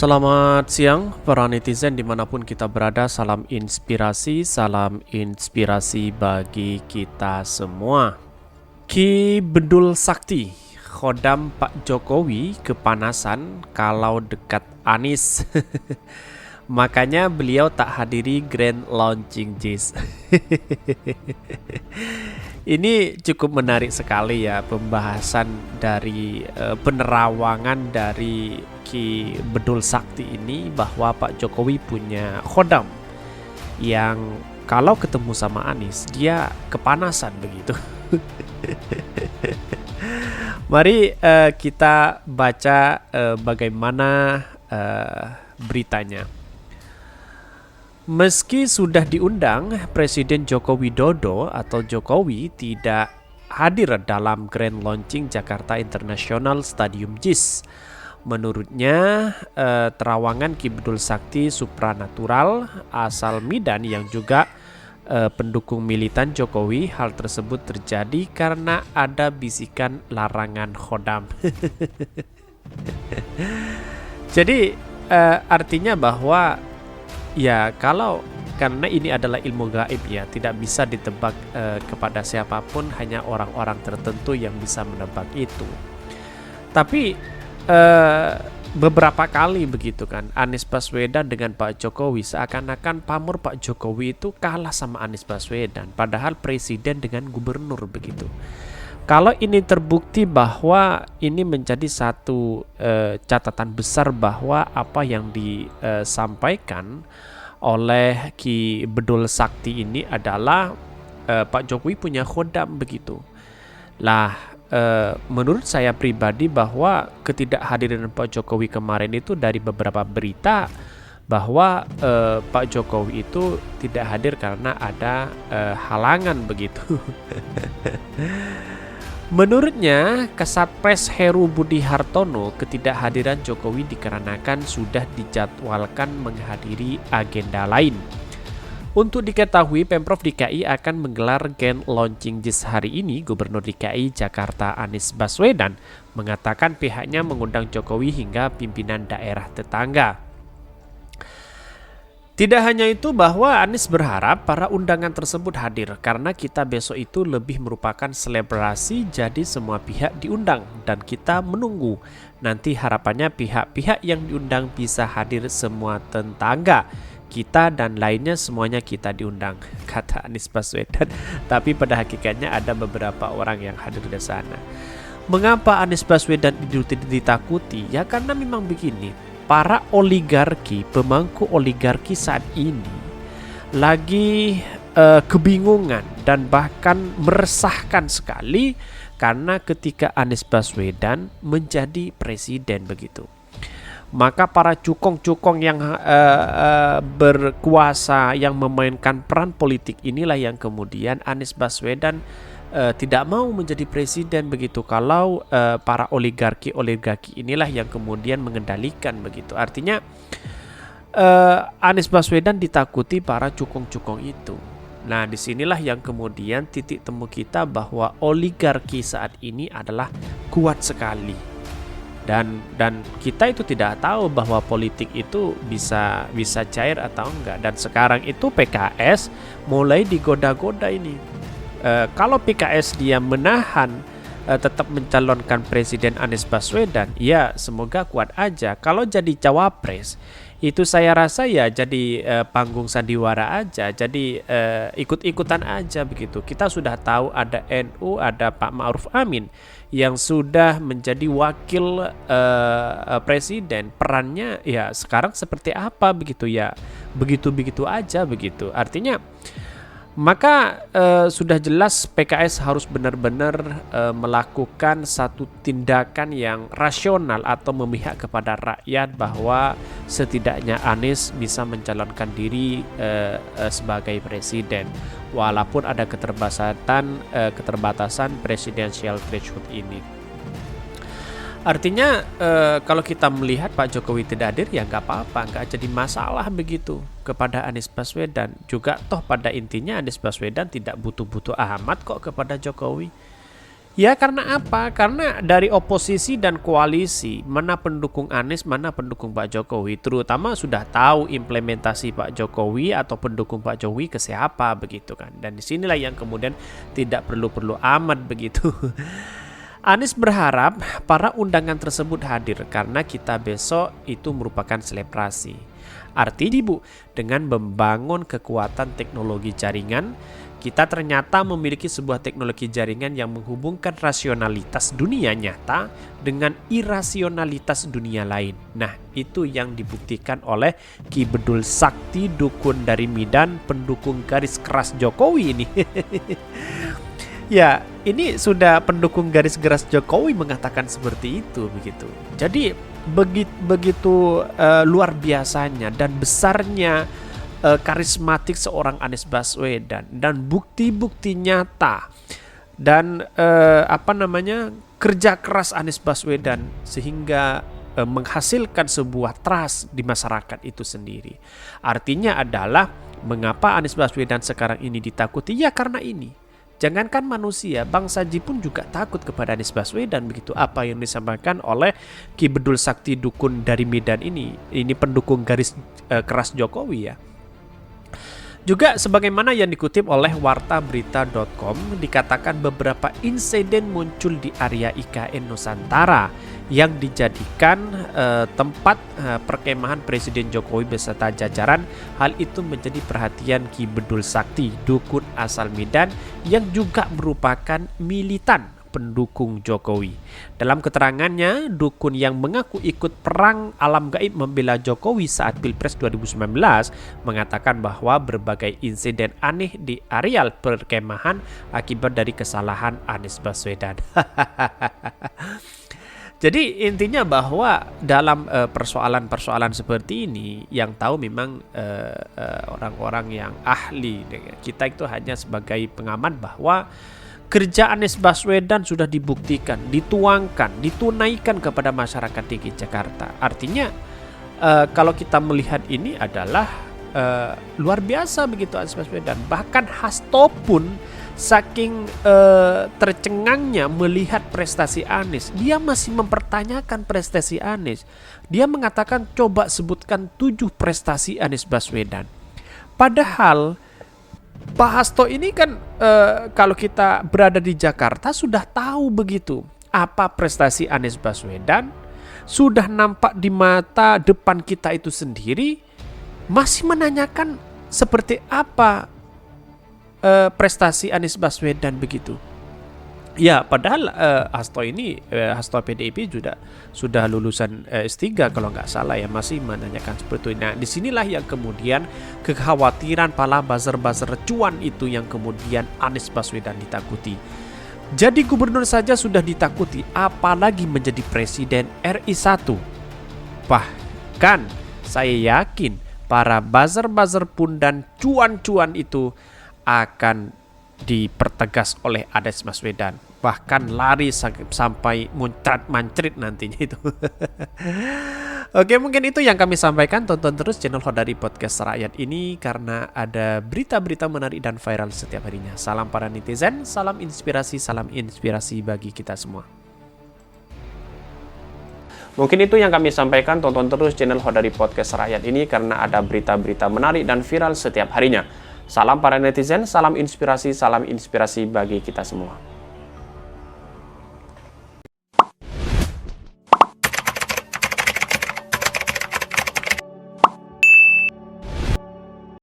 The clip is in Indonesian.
Selamat siang para netizen dimanapun kita berada. Salam inspirasi bagi kita semua. Ki Bedul Sakti, Khodam Pak Jokowi kepanasan kalau dekat Anies. Makanya beliau tak hadiri grand launching JIS. Ini cukup menarik sekali ya pembahasan dari penerawangan dari Ki Bedul Sakti ini, bahwa Pak Jokowi punya khodam yang kalau ketemu sama Anies dia kepanasan begitu. Mari kita baca bagaimana beritanya. Meski sudah diundang, Presiden Joko Widodo atau Jokowi tidak hadir dalam grand launching Jakarta International Stadium JIS. Menurutnya, terawangan Ki Bedul Sakti supranatural asal Medan yang juga pendukung militan Jokowi. Hal tersebut terjadi karena ada bisikan larangan khodam. Jadi artinya bahwa ya karena ini adalah ilmu gaib ya, tidak bisa ditebak kepada siapapun, hanya orang-orang tertentu yang bisa menebak itu. Tapi beberapa kali begitu kan, Anies Baswedan dengan Pak Jokowi seakan-akan pamor Pak Jokowi itu kalah sama Anies Baswedan, padahal presiden dengan gubernur begitu. Kalau ini terbukti bahwa ini menjadi satu catatan besar bahwa apa yang disampaikan oleh Ki Bedul Sakti ini adalah Pak Jokowi punya khodam begitu. Lah, menurut saya pribadi bahwa ketidakhadiran Pak Jokowi kemarin itu dari beberapa berita bahwa Pak Jokowi itu tidak hadir karena ada halangan begitu. Menurutnya, Kasatpres Heru Budi Hartono, ketidakhadiran Jokowi dikarenakan sudah dijadwalkan menghadiri agenda lain. Untuk diketahui, Pemprov DKI akan menggelar grand launching JIS hari ini. Gubernur DKI Jakarta Anies Baswedan mengatakan pihaknya mengundang Jokowi hingga pimpinan daerah tetangga. Tidak hanya itu, bahwa Anies berharap para undangan tersebut hadir karena kita besok itu lebih merupakan selebrasi, jadi semua pihak diundang dan kita menunggu. Nanti harapannya pihak-pihak yang diundang bisa hadir semua tetangga kita dan lainnya, semuanya kita diundang, kata Anies Baswedan. Tapi pada hakikatnya ada beberapa orang yang hadir di sana. Mengapa Anies Baswedan ditakuti? Ya karena memang begini. Para oligarki, pemangku oligarki saat ini lagi kebingungan dan bahkan meresahkan sekali karena ketika Anies Baswedan menjadi presiden begitu. Maka para cukong-cukong yang berkuasa, yang memainkan peran politik inilah yang kemudian Anies Baswedan tidak mau menjadi presiden begitu, kalau para oligarki inilah yang kemudian mengendalikan begitu. Artinya Anies Baswedan ditakuti para cukong-cukong itu. Nah, disinilah yang kemudian titik temu kita bahwa oligarki saat ini adalah kuat sekali. Dan kita itu tidak tahu bahwa politik itu bisa cair atau enggak. Dan sekarang itu PKS mulai digoda-goda ini. Kalau PKS dia menahan tetap mencalonkan Presiden Anies Baswedan, ya semoga kuat aja. Kalau jadi cawapres, itu saya rasa ya jadi panggung sandiwara aja, jadi ikut-ikutan aja begitu. Kita sudah tahu ada NU, ada Pak Ma'ruf Amin yang sudah menjadi wakil presiden. Perannya ya sekarang seperti apa begitu ya, begitu-begitu aja begitu. Artinya maka sudah jelas PKS harus benar-benar melakukan satu tindakan yang rasional atau memihak kepada rakyat, bahwa setidaknya Anies bisa mencalonkan diri sebagai presiden walaupun ada keterbatasan presidensial threshold ini. Artinya kalau kita melihat Pak Jokowi tidak hadir ya nggak apa-apa, nggak jadi masalah begitu kepada Anies Baswedan. Juga toh pada intinya Anies Baswedan tidak butuh-butuh amat kok kepada Jokowi. Ya karena apa? Karena dari oposisi dan koalisi, mana pendukung Anies, mana pendukung Pak Jokowi, terutama sudah tahu implementasi Pak Jokowi atau pendukung Pak Jokowi ke siapa begitu kan. Dan disinilah yang kemudian tidak perlu-perlu amat begitu. Anies berharap para undangan tersebut hadir karena kita besok itu merupakan selebrasi. Artinya Bu, dengan membangun kekuatan teknologi jaringan, kita ternyata memiliki sebuah teknologi jaringan yang menghubungkan rasionalitas dunia nyata dengan irasionalitas dunia lain. Nah, itu yang dibuktikan oleh Ki Bedul Sakti, dukun dari Medan, pendukung garis keras Jokowi ini. Ya, ini sudah pendukung garis keras Jokowi mengatakan seperti itu begitu. Jadi begitu luar biasanya dan besarnya karismatik seorang Anies Baswedan dan bukti-bukti nyata dan kerja keras Anies Baswedan sehingga menghasilkan sebuah trust di masyarakat itu sendiri. Artinya adalah mengapa Anies Baswedan sekarang ini ditakuti? Ya karena ini. Jangankan manusia, bangsa jin pun juga takut kepada Anies Baswedan begitu. Apa yang disampaikan oleh Ki Bedul Sakti dukun dari Medan ini pendukung garis keras Jokowi ya. Juga sebagaimana yang dikutip oleh wartaberita.com, dikatakan beberapa insiden muncul di area IKN Nusantara yang dijadikan tempat perkemahan Presiden Jokowi beserta jajaran. Hal itu menjadi perhatian Ki Bedul Sakti, dukun asal Medan yang juga merupakan militan pendukung Jokowi. Dalam keterangannya, dukun yang mengaku ikut perang alam gaib membela Jokowi saat Pilpres 2019 mengatakan bahwa berbagai insiden aneh di areal perkemahan akibat dari kesalahan Anies Baswedan. Jadi intinya bahwa dalam persoalan-persoalan seperti ini yang tahu memang orang-orang yang ahli. Kita itu hanya sebagai pengamat bahwa kerja Anies Baswedan sudah dibuktikan, dituangkan, ditunaikan kepada masyarakat DKI Jakarta. Artinya kalau kita melihat ini adalah luar biasa begitu Anies Baswedan. Bahkan Hasto pun saking tercengangnya melihat prestasi Anies, dia masih mempertanyakan prestasi Anies. Dia mengatakan coba sebutkan 7 prestasi Anies Baswedan. Padahal Pak Hasto ini kan kalau kita berada di Jakarta sudah tahu begitu apa prestasi Anies Baswedan, sudah nampak di mata depan kita itu sendiri, masih menanyakan seperti apa prestasi Anies Baswedan begitu. Ya, padahal Hasto ini Hasto PDIP sudah lulusan S3 kalau nggak salah ya, masih menanyakan seperti itu. Nah, disinilah yang kemudian kekhawatiran para buzzer-buzzer cuan itu yang kemudian Anies Baswedan ditakuti. Jadi gubernur saja sudah ditakuti, apalagi menjadi presiden RI 1. Bahkan saya yakin para buzzer-buzzer pun dan cuan-cuan itu akan dipertegas oleh Anies Baswedan, bahkan lari sampai muncrat-mancrit nantinya itu. Oke, mungkin itu yang kami sampaikan. Tonton terus channel Hodari Podcast Rakyat ini karena ada berita-berita menarik dan viral setiap harinya. Salam para netizen, salam inspirasi bagi kita semua. Mungkin itu yang kami sampaikan. Tonton terus channel Hodari Podcast Rakyat ini karena ada berita-berita menarik dan viral setiap harinya. Salam para netizen, salam inspirasi bagi kita semua.